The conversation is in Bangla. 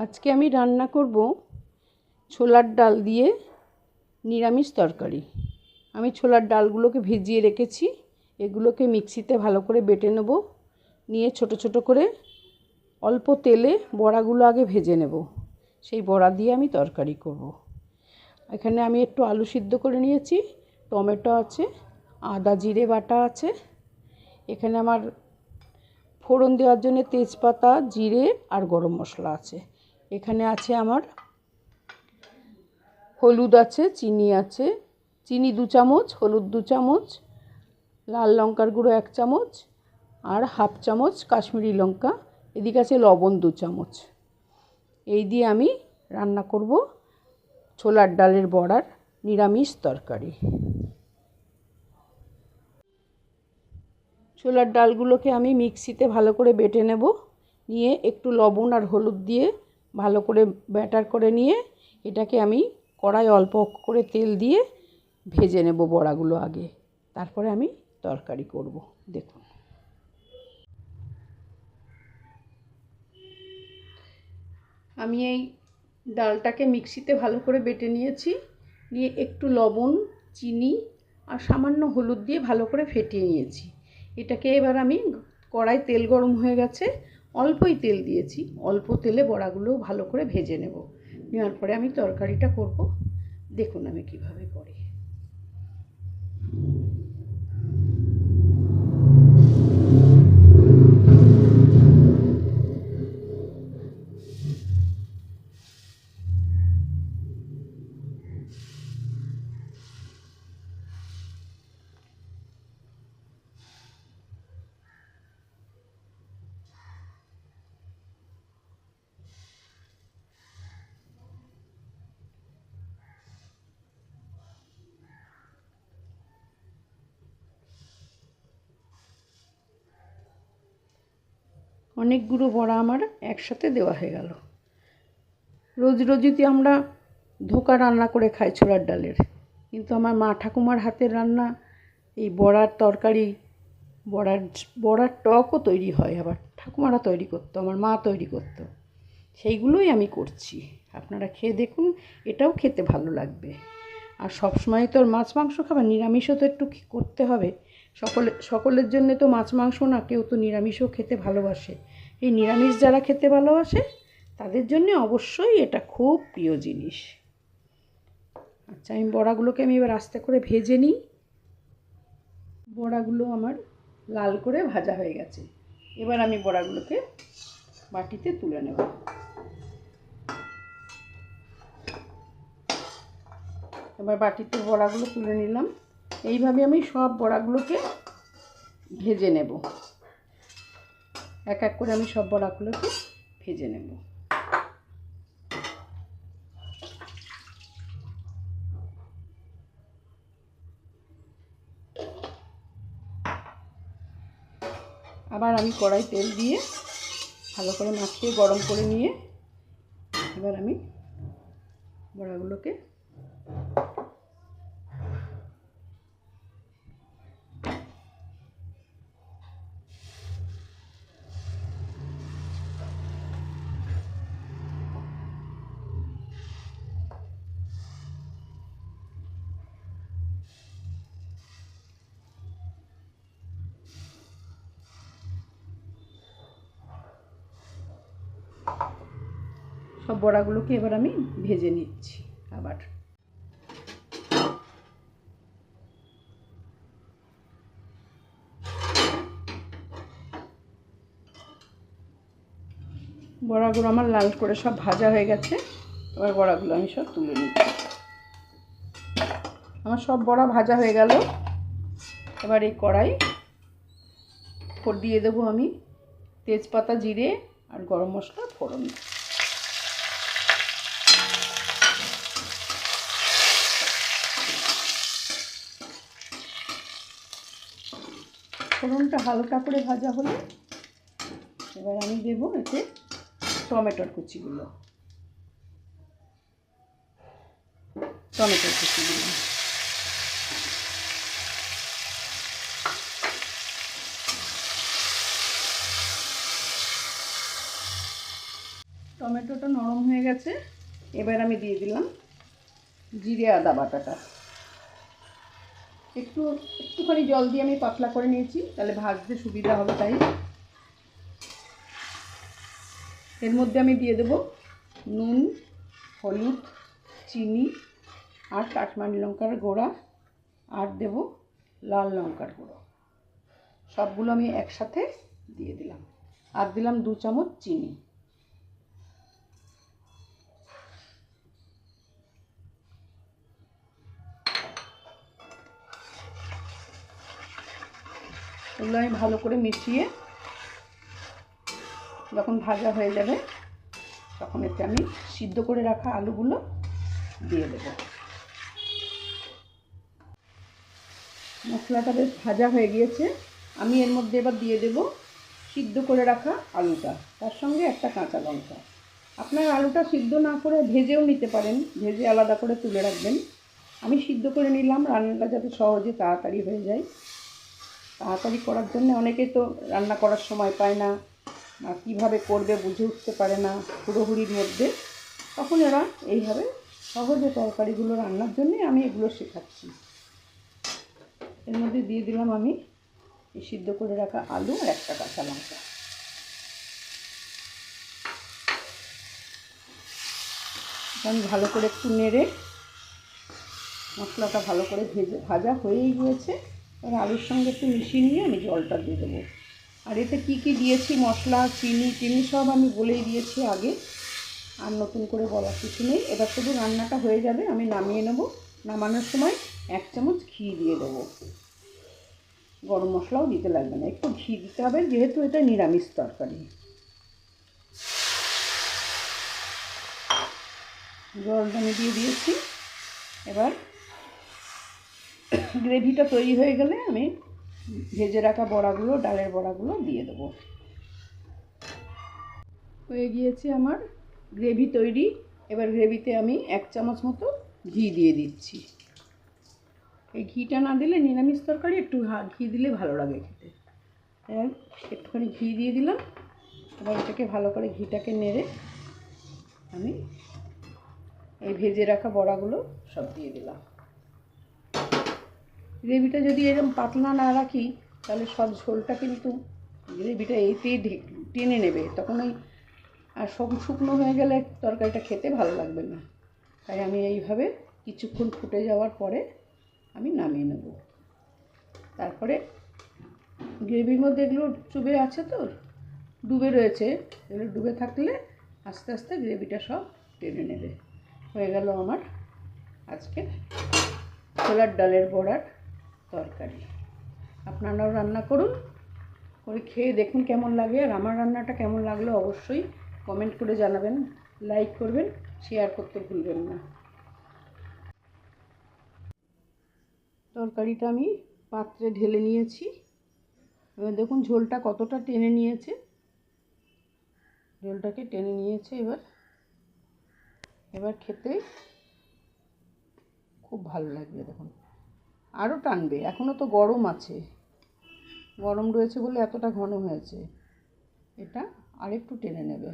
আজকে আমি রান্না করব ছোলার ডাল দিয়ে নিরামিষ তরকারি। আমি ছোলার ডালগুলোকে ভিজিয়ে রেখেছি, এগুলোকে মিক্সিতে ভালো করে বেটে নেব। নিয়ে ছোট ছোট করে অল্প তেলে বড়াগুলো আগে ভেজে নেব, সেই বড়া দিয়ে আমি তরকারি করব। এখানে আমি একটু আলু সিদ্ধ করে নিয়েছি, টমেটো আছে, আদা জিরে বাটা আছে। এখানে আমার ফোড়ন দেওয়ার জন্য তেজপাতা, জিরে আর গরম মশলা আছে। এখানে আছে আমার হলুদ আছে, চিনি আছে, চিনি 2 চামচ, হলুদ 2 চামচ, লাল লঙ্কার গুঁড়ো 1 চামচ আর হাফ চামচ কাশ্মীরি লঙ্কা। এদিকে আছে লবণ 2 চামচ। এই দিয়ে আমি রান্না করব ছোলার ডালের বড়ার নিরামিষ তরকারি। ছোলার ডালগুলোকে আমি মিক্সিতে ভালো করে বেটে নেব। নিয়ে একটু লবণ আর হলুদ দিয়ে ভালো করে ব্যাটার করে নিয়ে এটাকে আমি কড়াই অল্প করে তেল দিয়ে ভেজে নেব বড়াগুলো আগে, তারপরে আমি তরকারি করব। দেখুন, আমি এই ডালটাকে মিক্সিতে ভালো করে বেটে নিয়েছি। নিয়ে একটু লবণ, চিনি আর সামান্য হলুদ দিয়ে ভালো করে ফেটিয়ে নিয়েছি। এটাকে এবার আমি কড়াই তেল গরম হয়ে গেছে, অল্পই তেল দিয়েছি, অল্প তেলে বড়াগুলো ভালো করে ভেজে নেব। নেওয়ার পরে আমি তরকারিটা করব। দেখুন আমি কিভাবে করি। অনেকগুলো বড়া আমার একসাথে দেওয়া হয়ে গেল। রোজ রোজই আমরা ধোঁকা রান্না করে খাই ছোলার ডালের, কিন্তু আমার মা ঠাকুমার হাতের রান্না এই বড়ার তরকারি, বড়ার টকও তৈরি হয়, আবার ঠাকুমারা তৈরি করতো, আমার মা তৈরি করতো, সেইগুলোই আমি করছি। আপনারা খেয়ে দেখুন, এটাও খেতে ভালো লাগবে। আর সবসময় তো আর মাছ মাংস খাবার, নিরামিষও তো একটু করতে হবে। সকলের জন্য তো মাছ মাংস না, কেউ তো নিরামিষও খেতে ভালোবাসে। এই নিরামিষ যারা খেতে ভালোবাসে তাদের জন্য অবশ্যই এটা খুব প্রিয় জিনিস। আচ্ছা, আমি বড়াগুলোকে আমি এবার আস্তে করে ভেজে নিই। বড়াগুলো আমার লাল করে ভাজা হয়ে গেছে। এবার আমি বড়াগুলোকে বাটিতে তুলে নেব। এবার বাটিতে বড়াগুলো তুলে নিলাম। এইভাবে আমি সব বড়াগুলোকে ভেজে নেব। এক এক করে আমি সব বড়াগুলোকে ভেজে নেব। আবার আমি কড়াই তেল দিয়ে ভালো করে মাখিয়ে গরম করে নিয়ে এবার আমি বড়াগুলোকে সব বড়াগুলোকে এবার আমি ভেজে নিচ্ছি। আবার বড়াগুলো আমার লাল করে সব ভাজা হয়ে গেছে। এবার বড়াগুলো আমি সব তুলে নিচ্ছি। আমার সব বড়া ভাজা হয়ে গেল। এবার এই কড়াই দিয়ে দেবো আমি তেজপাতা, জিরে আর গরম মশলা ফোড়ন। ফোড়নটা হালকা করে ভাজা হলে এবার আমি দেবো এতে টমেটোর কুচিগুলো। টমেটোটা নরম হয়ে গেছে, এবার আমি দিয়ে দিলাম জিরে আদা বাটাটা। একটুখানি জল দিয়ে আমি পাতলা করে নিয়েছি, তাহলে ভাজতে সুবিধা হবে তাই। এর মধ্যে আমি দিয়ে দেবো নুন, হলুদ, চিনি আর কাশ্মীরি লঙ্কার গুঁড়া, আর দেব লাল লঙ্কার গুঁড়ো। সবগুলো আমি একসাথে দিয়ে দিলাম, আর দিলাম 2 চামচ চিনি। এগুলো আমি ভালো করে মিশিয়ে যখন ভাজা হয়ে যাবে তখন এতে আমি সিদ্ধ করে রাখা আলুগুলো দিয়ে দেব। মশলাটা বেশ ভাজা হয়ে গিয়েছে, আমি এর মধ্যে এবার দিয়ে দেব সিদ্ধ করে রাখা আলুটা, তার সঙ্গে একটা কাঁচা লঙ্কা। আপনারা আলুটা সিদ্ধ না করে ভেজেও নিতে পারেন, ভেজে আলাদা করে তুলে রাখবেন। আমি সিদ্ধ করে নিলাম, রান্নাটা যাতে সহজে তাড়াতাড়ি হয়ে যায়। তাড়াতাড়ি করার জন্য অনেকে তো রান্না করার সময় পায় না, বা কীভাবে করবে বুঝে উঠতে পারে না হুড়োহুড়ির মধ্যে, তখন এরা এইভাবে সহজে তরকারিগুলো রান্নার জন্যে আমি এগুলো শেখাচ্ছি। এর মধ্যে দিয়ে দিলাম আমি এই সিদ্ধ করে রাখা আলু আর একটা কাঁচা লঙ্কা। আমি ভালো করে একটু নেড়ে, মশলাটা ভালো করে ভাজা হয়েই গিয়েছে, এবার আলুর সঙ্গে একটু মিশিয়ে নিয়ে আমি জলটা দিয়ে দেবো। আর এতে কী কী দিয়েছি, মশলা, চিনি সব আমি বলেই দিয়েছি আগে, আর নতুন করে বলার কিছু নেই। এবার শুধু রান্নাটা হয়ে যাবে, আমি নামিয়ে নেব। নামানোর সময় 1 চামচ ঘি দিয়ে দেবো। গরম মশলাও দিতে লাগবে না, একটু ঘি দিতে হবে যেহেতু এটা নিরামিষ তরকারি। জলটা আমি দিয়ে দিয়েছি। এবার গ্রেভিটা তৈরি হয়ে গেলে আমি ভেজে রাখা বড়াগুলো, ডালের বড়াগুলো দিয়ে দেবো। হয়ে গিয়েছে আমার গ্রেভি তৈরি। এবার গ্রেভিতে আমি 1 চামচ মতো ঘি দিয়ে দিচ্ছি। এই ঘিটা না দিলে নিরামিষ তরকারি একটু ঘি দিলে ভালো লাগে খেতে। একটুখানি ঘি দিয়ে দিলাম। এবার এটাকে ভালো করে ঘিটাকে নেড়ে আমি এই ভেজে রাখা বড়াগুলো সব দিয়ে দিলাম। গ্রেভিটা যদি এরকম পাতলা না রাখি তাহলে সব ঝোলটা কিন্তু গ্রেভিটা এইতেই টেনে নেবে, তখন ওই আর শুকনো হয়ে গেলে তরকারিটা খেতে ভালো লাগবে না। তাই আমি এইভাবে কিছুক্ষণ ফুটে যাওয়ার পরে আমি নামিয়ে নেব। তারপরে গ্রেভির মধ্যে এগুলো চুবে আছে তো, ডুবে রয়েছে, এগুলো ডুবে থাকলে আস্তে আস্তে গ্রেভিটা সব টেনে নেবে। হয়ে গেল আমার আজকে ছোলার ডালের বড়ার তরকারি। আপনারাও রান্না করুন, করে খেয়ে দেখুন কেমন লাগে, আর আমার রান্নাটা কেমন লাগলো অবশ্যই কমেন্ট করে জানাবেন, লাইক করবেন, শেয়ার করতে ভুলবেন না। তরকারিটা আমি পাত্রে ঢেলে নিয়েছি। এবার দেখুন ঝোলটা কতটা টেনে নিয়েছে, ঝোলটাকে টেনে নিয়েছে। এবার খেতে খুব ভালো লাগবে। দেখুন আরও টানবে, এখনও তো গরম আছে, গরম রয়েছে বলে এতটা ঘন হয়েছে, এটা আরেকটু টেনে নেবে।